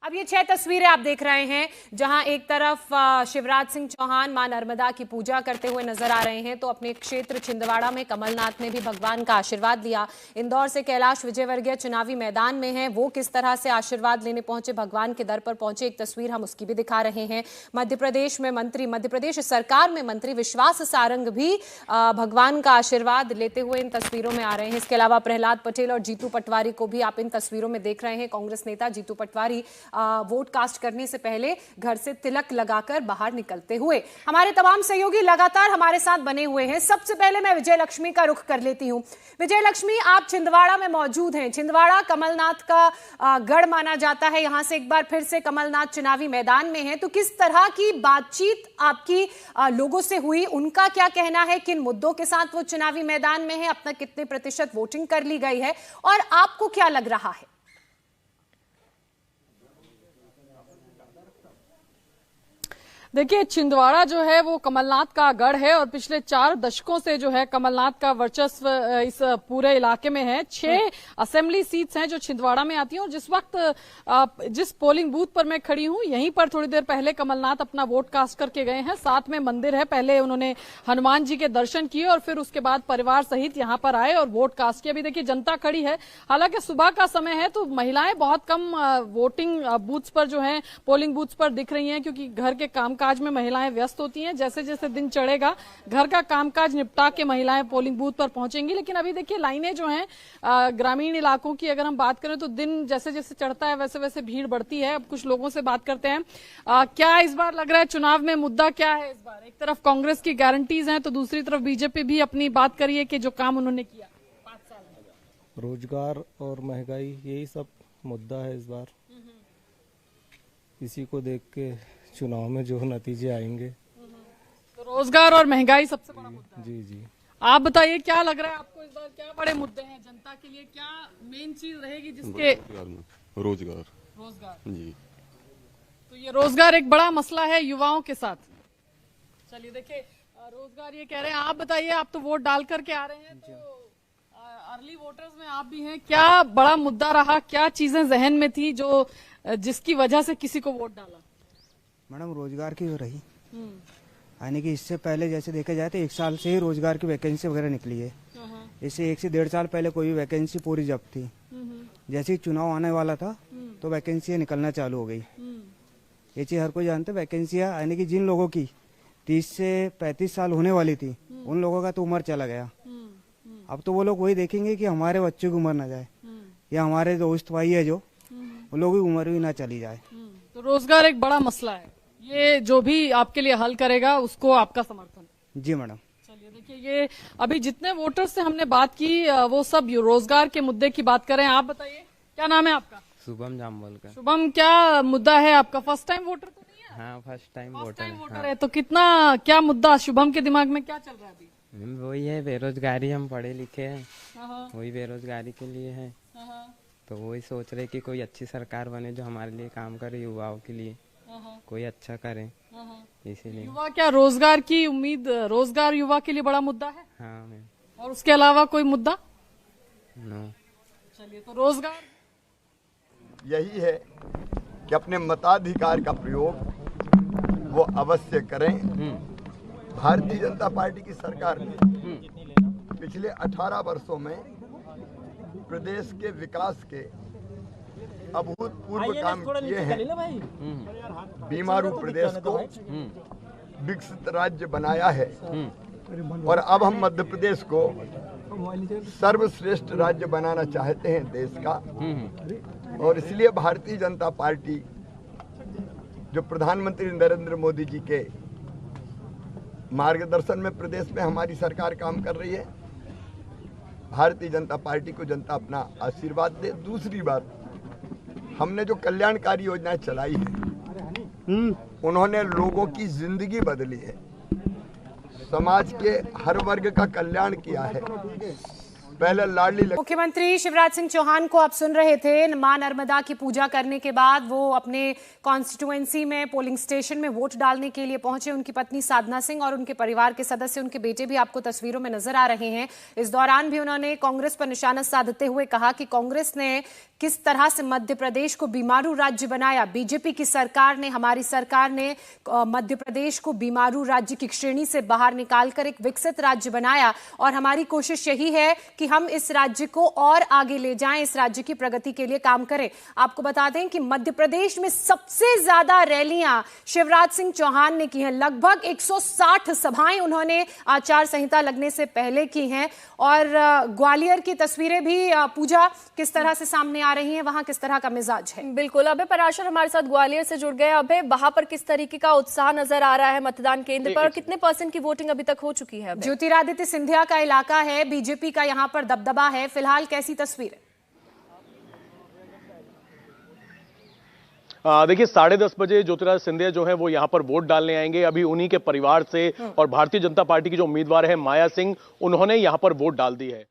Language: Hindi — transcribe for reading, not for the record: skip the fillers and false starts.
अब ये 6 तस्वीरें आप देख रहे हैं जहां एक तरफ शिवराज सिंह चौहान मां नर्मदा की पूजा करते हुए नजर आ रहे हैं, तो अपने क्षेत्र छिंदवाड़ा में कमलनाथ ने भी भगवान का आशीर्वाद लिया। इंदौर से कैलाश विजयवर्गीय चुनावी मैदान में हैं, वो किस तरह से आशीर्वाद लेने पहुंचे, भगवान के दर पर पहुंचे, एक तस्वीर हम उसकी भी दिखा रहे हैं। मध्य प्रदेश सरकार में मंत्री विश्वास सारंग भी भगवान का आशीर्वाद लेते हुए इन तस्वीरों में आ रहे हैं। इसके अलावा प्रहलाद पटेल और जीतू पटवारी को भी आप इन तस्वीरों में देख रहे हैं। कांग्रेस नेता जीतू पटवारी वोट कास्ट करने से पहले घर से तिलक लगाकर बाहर निकलते हुए। हमारे तमाम सहयोगी लगातार हमारे साथ बने हुए हैं। सबसे पहले मैं विजय लक्ष्मी का रुख कर लेती हूं। विजय लक्ष्मी, आप छिंदवाड़ा में मौजूद हैं। छिंदवाड़ा कमलनाथ का गढ़ माना जाता है, यहां से एक बार फिर से कमलनाथ चुनावी मैदान में है, तो किस तरह की बातचीत आपकी लोगों से हुई, उनका क्या कहना है, किन मुद्दों के साथ वो चुनावी मैदान में है, अपना कितने प्रतिशत वोटिंग कर ली गई है और आपको क्या लग रहा है? देखिए, छिंदवाड़ा जो है वो कमलनाथ का गढ़ है और पिछले 4 दशकों से जो है कमलनाथ का वर्चस्व इस पूरे इलाके में है। 6 असेंबली सीट्स हैं जो छिंदवाड़ा में आती हैं और जिस वक्त जिस पोलिंग बूथ पर मैं खड़ी हूं, यहीं पर थोड़ी देर पहले कमलनाथ अपना वोट कास्ट करके गए हैं। साथ में मंदिर है, पहले उन्होंने हनुमान जी के दर्शन किए और फिर उसके बाद परिवार सहित यहाँ पर आए और वोट कास्ट किया। अभी देखिए जनता खड़ी है, हालांकि सुबह का समय है तो महिलाएं बहुत कम वोटिंग बूथ्स पर जो है पोलिंग बूथ्स पर दिख रही हैं, क्योंकि घर के कामकाज में महिलाएं व्यस्त होती हैं। जैसे जैसे दिन चढ़ेगा घर का कामकाज निपटा के महिलाएं पोलिंग बूथ पर पहुंचेंगी। लेकिन अभी देखिए लाइनें जो हैं ग्रामीण इलाकों की अगर हम बात करें तो दिन जैसे जैसे चढ़ता है वैसे वैसे भीड़ बढ़ती है। अब कुछ लोगों से बात करते हैं। क्या इस बार लग रहा है चुनाव में मुद्दा क्या है इस बार? एक तरफ कांग्रेस की गारंटीज हैं तो दूसरी तरफ बीजेपी भी अपनी बात करिए कि जो काम उन्होंने किया 5 साल में। रोजगार और महंगाई, यही सब मुद्दा है इस बार। इसी को देख के चुनाव में जो नतीजे आएंगे, तो रोजगार और महंगाई सबसे बड़ा मुद्दा है। जी जी, आप बताइए क्या लग रहा है आपको इस बार, क्या बड़े मुद्दे हैं जनता के लिए, क्या मेन चीज रहेगी जिसके? रोजगार जी। तो ये रोजगार एक बड़ा मसला है युवाओं के साथ। चलिए देखिए, रोजगार ये कह रहे हैं। आप बताइए, आप तो वोट डाल करके आ रहे हैं, तो अर्ली वोटर्स में आप भी हैं, क्या बड़ा मुद्दा रहा, क्या चीजें जहन में थी जो जिसकी वजह से किसी को वोट डाला? मैडम, रोजगार की रही, यानी कि इससे पहले जैसे देखा जाए तो 1 साल से ही रोजगार की वैकेंसी वगैरह निकली है। इससे 1 से 1.5 साल पहले कोई भी वैकेंसी पूरी जब थी। जैसे ही चुनाव आने वाला था तो वैकेंसियां निकलना चालू हो गई। ये चीज हर कोई जानते, वैकेंसियां यानी कि जिन लोगों की 30 से 35 साल होने वाली थी उन लोगों का तो उम्र चला गया। अब तो वो लोग वही देखेंगे कि हमारे बच्चों की उम्र ना जाए या हमारे दोस्त भाई है जो उन लोगों की उम्र भी ना चली जाए। तो रोजगार एक बड़ा मसला है, ये जो भी आपके लिए हल करेगा उसको आपका समर्थन? जी मैडम। चलिए देखिए, ये अभी जितने वोटर्स से हमने बात की वो सब रोजगार के मुद्दे की बात कर रहे हैं। आप बताइए, क्या नाम है आपका? शुभम जामवल का। शुभम, क्या मुद्दा है आपका? फर्स्ट टाइम वोटर तो नहीं है? हाँ, फर्स्ट टाइम वोटर है। तो कितना क्या मुद्दा शुभम के दिमाग में क्या चल रहा है अभी? वही है बेरोजगारी, हम पढ़े लिखे हैं, वही बेरोजगारी के लिए है। तो वही सोच रहे कि कोई अच्छी सरकार बने जो हमारे लिए काम करे, युवाओं के लिए कोई अच्छा करे, इसीलिए। युवा क्या रोजगार की उम्मीद, रोजगार युवा के लिए बड़ा मुद्दा है? हाँ मैम। और उसके अलावा कोई मुद्दा? नो। चलिए, तो रोजगार यही है कि अपने मताधिकार का प्रयोग वो अवश्य करें। भारतीय जनता पार्टी की सरकार ने पिछले 18 वर्षों में प्रदेश के विकास के अभूतपूर्व काम किए हैं। बीमारू प्रदेश को विकसित राज्य बनाया है और अब हम मध्य प्रदेश को सर्वश्रेष्ठ राज्य बनाना चाहते हैं देश का। और इसलिए भारतीय जनता पार्टी जो प्रधानमंत्री नरेंद्र मोदी जी के मार्गदर्शन में प्रदेश में हमारी सरकार काम कर रही है, भारतीय जनता पार्टी को जनता अपना आशीर्वाद दे। दूसरी बात, हमने जो कल्याणकारी योजनाएं चलाई है उन्होंने लोगों की जिंदगी बदली है, समाज के हर वर्ग का कल्याण किया है। पहले लाडली मुख्यमंत्री शिवराज सिंह चौहान को आप सुन रहे थे। मां नर्मदा की पूजा करने के बाद वो अपने कॉन्स्टिट्यूएंसी में पोलिंग स्टेशन में वोट डालने के लिए पहुंचे। उनकी पत्नी साधना सिंह और उनके परिवार के सदस्य, उनके बेटे भी आपको तस्वीरों में नजर आ रहे हैं। इस दौरान भी उन्होंने कांग्रेस पर निशाना साधते हुए कहा कि कांग्रेस ने किस तरह से मध्य प्रदेश को बीमारू राज्य बनाया। बीजेपी की सरकार ने, हमारी सरकार ने मध्य प्रदेश को बीमारू राज्य की श्रेणी से बाहर निकालकर एक विकसित राज्य बनाया और हमारी कोशिश यही है कि हम इस राज्य को और आगे ले जाएं, इस राज्य की प्रगति के लिए काम करें। आपको बता दें कि मध्य प्रदेश में सबसे ज्यादा रैलियां शिवराज सिंह चौहान ने की हैं। लगभग 160 सभाएं उन्होंने आचार संहिता लगने से पहले की हैं। और ग्वालियर की तस्वीरें भी पूजा किस तरह से सामने आ रही हैं, वहां किस तरह का मिजाज है। बिल्कुल, अभय पराशर हमारे साथ ग्वालियर से जुड़ गए। अभय, वहां पर किस तरीके का उत्साह नजर आ रहा है मतदान केंद्र पर, और कितने % की वोटिंग अभी तक हो चुकी है? ज्योतिरादित्य सिंधिया का इलाका है, बीजेपी का यहां पर दबदबा है। फिलहाल कैसी तस्वीर है? देखिए 10:30 बजे ज्योतिरादित्य सिंधिया जो है वो यहाँ पर वोट डालने आएंगे। अभी उन्हीं के परिवार से और भारतीय जनता पार्टी की जो उम्मीदवार है माया सिंह, उन्होंने यहाँ पर वोट डाल दी है।